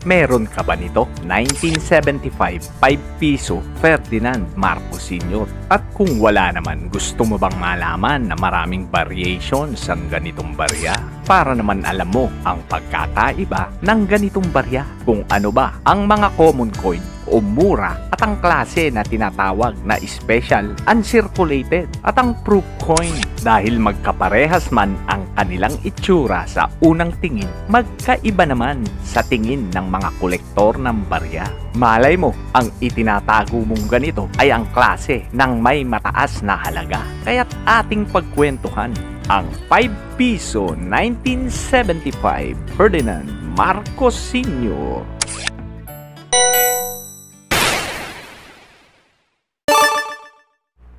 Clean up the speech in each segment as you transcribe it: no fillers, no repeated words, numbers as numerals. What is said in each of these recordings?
Meron ka ba nito? 1975, 5 piso, Ferdinand Marcos Sr. At kung wala naman, gusto mo bang malaman na maraming variations ang ganitong barya? Para naman alam mo ang pagkakaiba ng ganitong barya. Kung ano ba ang mga common coin o mura at ang klase na tinatawag na special, uncirculated at ang proof coin. Dahil magkaparehas man ang kanilang itsura sa unang tingin, magkaiba naman sa tingin ng mga kolektor ng barya. Malay mo, ang itinatago mong ganito ay ang klase ng may mataas na halaga. Kaya't ating pagkwentuhan ang 5 piso 1975 Ferdinand Marcos Sr.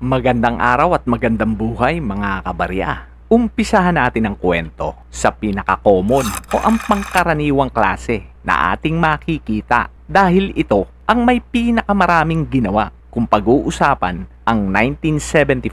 Magandang araw at magandang buhay mga kabarya. Umpisahan natin ang kwento sa pinaka-common o ang pangkaraniwang klase na ating makikita dahil ito ang may pinakamaraming ginawa kung pag-uusapan ang 1975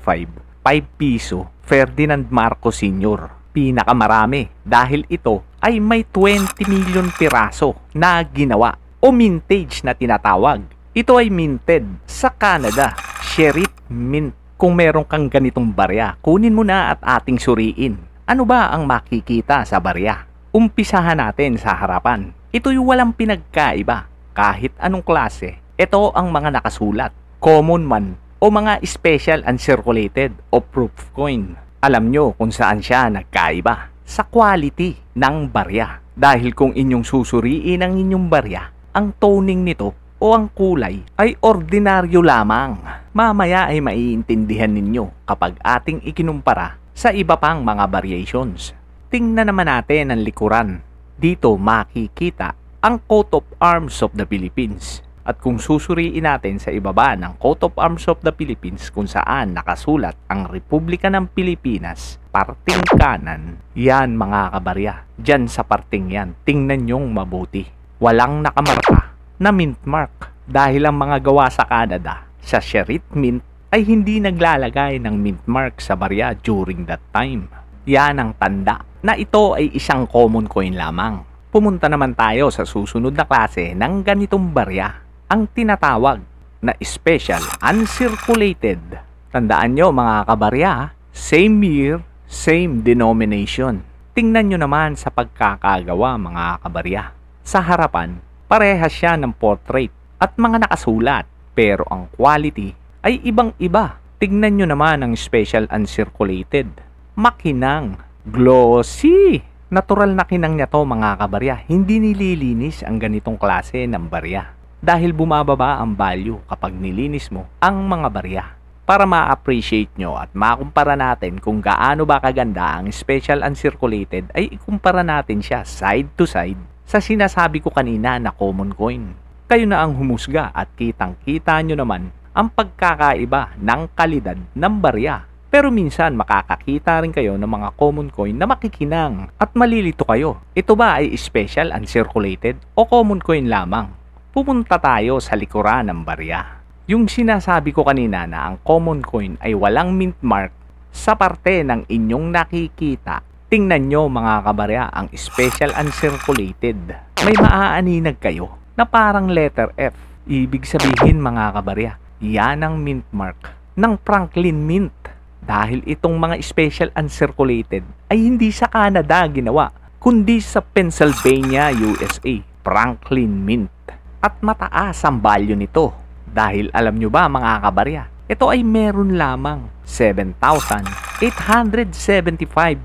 5 piso Ferdinand Marcos Sr. Pinakamarami dahil ito ay may 20 million piraso na ginawa o mintage na tinatawag. Ito ay minted sa Canada, Sheriff Mint. Kung meron kang ganitong barya, kunin mo na at ating suriin. Ano ba ang makikita sa barya? Umpisahan natin sa harapan. Ito'y walang pinagkaiba. Kahit anong klase, ito ang mga nakasulat. Common man o mga special uncirculated o proof coin. Alam nyo kung saan siya nagkaiba? Sa quality ng barya. Dahil kung inyong susuriin ang inyong barya, ang toning nito o ang kulay ay ordinaryo lamang. Mamaya ay maiintindihan ninyo kapag ating ikinumpara sa iba pang mga variations. Tingnan naman natin ang likuran. Dito makikita ang coat of arms of the Philippines. At kung susuriin natin sa ibaba ng coat of arms of the Philippines kung saan nakasulat ang Republika ng Pilipinas, parting kanan, yan mga kabarya. Diyan sa parting yan, tingnan nyong mabuti. Walang nakamarka na mint mark dahil ang mga gawa sa Canada sa Sheriff Mint ay hindi naglalagay ng mint mark sa barya during that time. Yan ang tanda na ito ay isang common coin lamang. Pumunta naman tayo sa susunod na klase ng ganitong barya, ang tinatawag na special uncirculated. Tandaan nyo mga kabarya, same year, same denomination. Tingnan nyo naman sa pagkakagawa mga kabarya. Sa harapan, parehas siya ng portrait at mga nakasulat, pero ang quality ay ibang-iba. Tignan nyo naman ang special uncirculated. Makinang, glossy. Natural na kinang niya to mga kabarya. Hindi nililinis ang ganitong klase ng barya. Dahil bumababa ang value kapag nilinis mo ang mga barya. Para ma-appreciate nyo at makumpara natin kung gaano ba kaganda ang special uncirculated, ay ikumpara natin siya side to side sa sinasabi ko kanina na common coin. Kayo na ang humusga at kitang-kita nyo naman ang pagkakaiba ng kalidad ng barya. Pero minsan makakakita rin kayo ng mga common coin na makikinang at malilito kayo. Ito ba ay special uncirculated o common coin lamang? Pumunta tayo sa likuran ng barya. Yung sinasabi ko kanina na ang common coin ay walang mint mark sa parte ng inyong nakikita. Tingnan nyo mga kabarya ang special uncirculated. May maaaninag kayo na parang letter F. Ibig sabihin mga kabarya, yan ang mint mark ng Franklin Mint. Dahil itong mga special uncirculated ay hindi sa Canada ginawa, kundi sa Pennsylvania, USA, Franklin Mint. At mataas ang value nito. Dahil alam nyo ba mga kabarya, ito ay meron lamang 7,875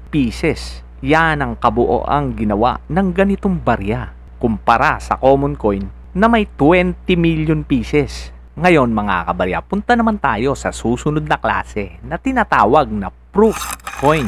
pieces. Yan ang kabuoang ginawa ng ganitong barya kumpara sa common coin na may 20 million pieces. Ngayon mga kabarya, punta naman tayo sa susunod na klase na tinatawag na proof coin.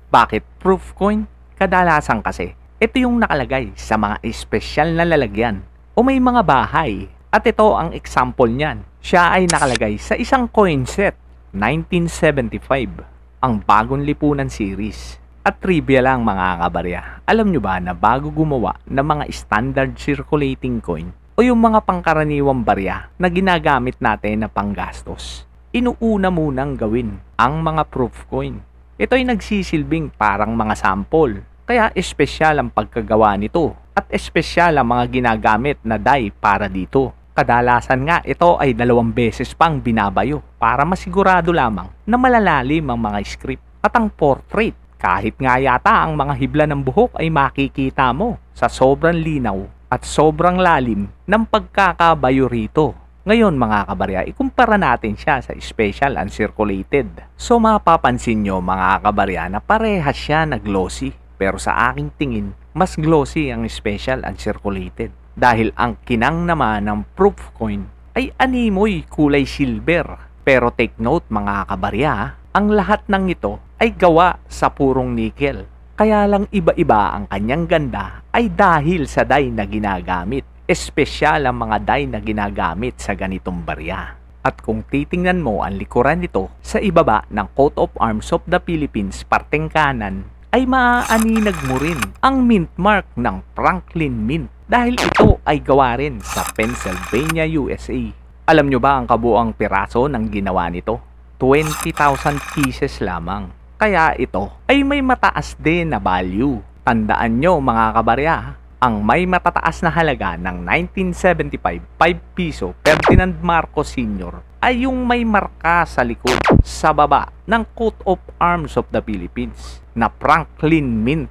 Bakit proof coin? Kadalasan kasi ito yung nakalagay sa mga espesyal na lalagyan o may mga bahay. At ito ang example niyan. Siya ay nakalagay sa isang coin set, 1975, ang bagong lipunan series. At trivia lang mga kabarya, alam nyo ba na bago gumawa ng mga standard circulating coin o yung mga pangkaraniwang barya na ginagamit natin na panggastos, inuuna munang gawin ang mga proof coin. Ito ay nagsisilbing parang mga sample, kaya espesyal ang pagkagawa nito. at espesyal ang mga ginagamit na die para dito. Kadalasan nga ito ay 2 beses pang binabayo para masigurado lamang na malalalim ang mga script at ang portrait. Kahit nga yata ang mga hibla ng buhok ay makikita mo sa sobrang linaw at sobrang lalim ng pagkakabayo rito. Ngayon mga kabarya, ikumpara natin siya sa special uncirculated. So mapapansin nyo mga kabarya na parehas siya na glossy. Pero sa aking tingin, mas glossy ang special uncirculated. Dahil ang kinang naman ng proof coin ay animoy kulay silver. Pero take note mga kabarya, ang lahat ng ito ay gawa sa purong nickel. Kaya lang iba-iba ang kanyang ganda ay dahil sa die na ginagamit. Espesyal ang mga die na ginagamit sa ganitong barya. At kung titingnan mo ang likuran nito sa ibaba ng coat of arms of the Philippines parteng kanan, ay maaaninag mo rin ang mint mark ng Franklin Mint dahil ito ay gawa rin sa Pennsylvania, USA. Alam nyo ba ang kabuang piraso ng ginawa nito? 20,000 pieces lamang. Kaya ito ay may mataas din na value. Tandaan nyo mga kabarya, ang may matataas na halaga ng 1975 5 piso Ferdinand Marcos Sr. ay yung may marka sa likod sa baba ng coat of arms of the Philippines na Franklin Mint.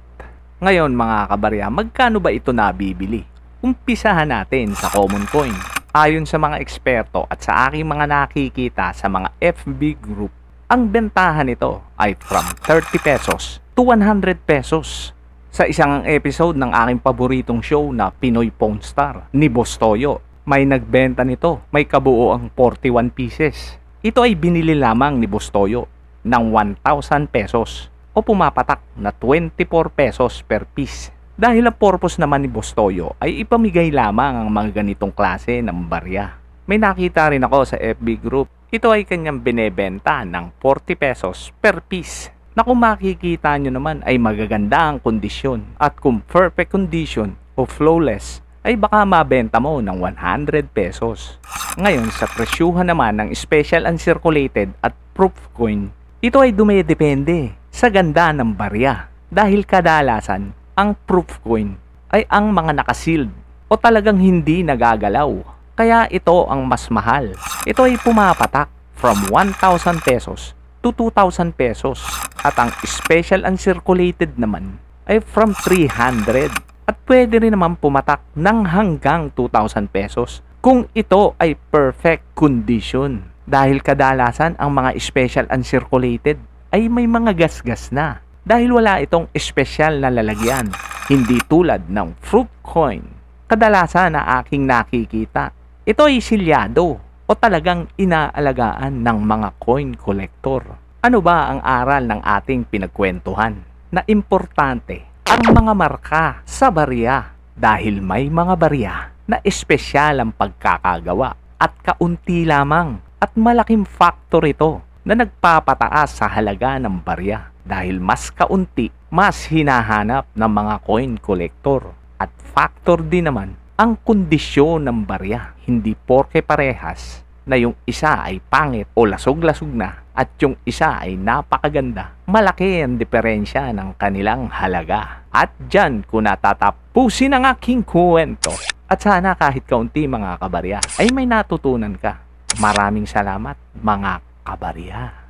Ngayon mga kabarya, magkano ba ito nabibili? Umpisahan natin sa common coin. Ayon sa mga eksperto at sa aking mga nakikita sa mga FB group, ang bentahan nito ay from 30 pesos to 100 pesos. Sa isang episode ng aking paboritong show na Pinoy Pawn Star ni Boss Toyo, may nagbenta nito, may kabuo ang 41 pieces. Ito ay binili lamang ni Boss Toyo ng 1,000 pesos o pumapatak na 24 pesos per piece. Dahil ang purpose naman ni Boss Toyo ay ipamigay lamang ang mga ganitong klase ng barya. May nakita rin ako sa FB group, ito ay kanyang binebenta ng 40 pesos per piece. Na kung makikita nyo naman ay magaganda ang kondisyon at kung perfect condition o flawless ay baka mabenta mo ng 100 pesos. Ngayon sa presyuhan naman ng special uncirculated at proof coin, ito ay dumedepende sa ganda ng barya dahil kadalasan ang proof coin ay ang mga nakasealed o talagang hindi nagagalaw. Kaya ito ang mas mahal. Ito ay pumapatak from 1,000 pesos to 2,000 pesos. At ang special uncirculated naman ay from 300. At pwede rin naman pumatak ng hanggang 2,000 pesos kung ito ay perfect condition. Dahil kadalasan ang mga special uncirculated ay may mga gasgas na. Dahil wala itong special na lalagyan. Hindi tulad ng fruit coin. Kadalasan na aking nakikita, ito ay silyado o talagang inaalagaan ng mga coin collector. Ano ba ang aral ng ating pinagkwentuhan? Na importante ang mga marka sa barya dahil may mga barya na espesyal ang pagkakagawa at kaunti lamang at malaking factor ito na nagpapataas sa halaga ng barya dahil mas kaunti, mas hinahanap ng mga coin collector at factor din naman ang kondisyon ng barya. Hindi porke parehas na yung isa ay pangit o lasog-lasog na at yung isa ay napakaganda, malaki ang diferensya ng kanilang halaga. At dyan ko natatapusin ang aking kwento. At sana kahit kaunti mga kabarya ay may natutunan ka. Maraming salamat mga kabarya.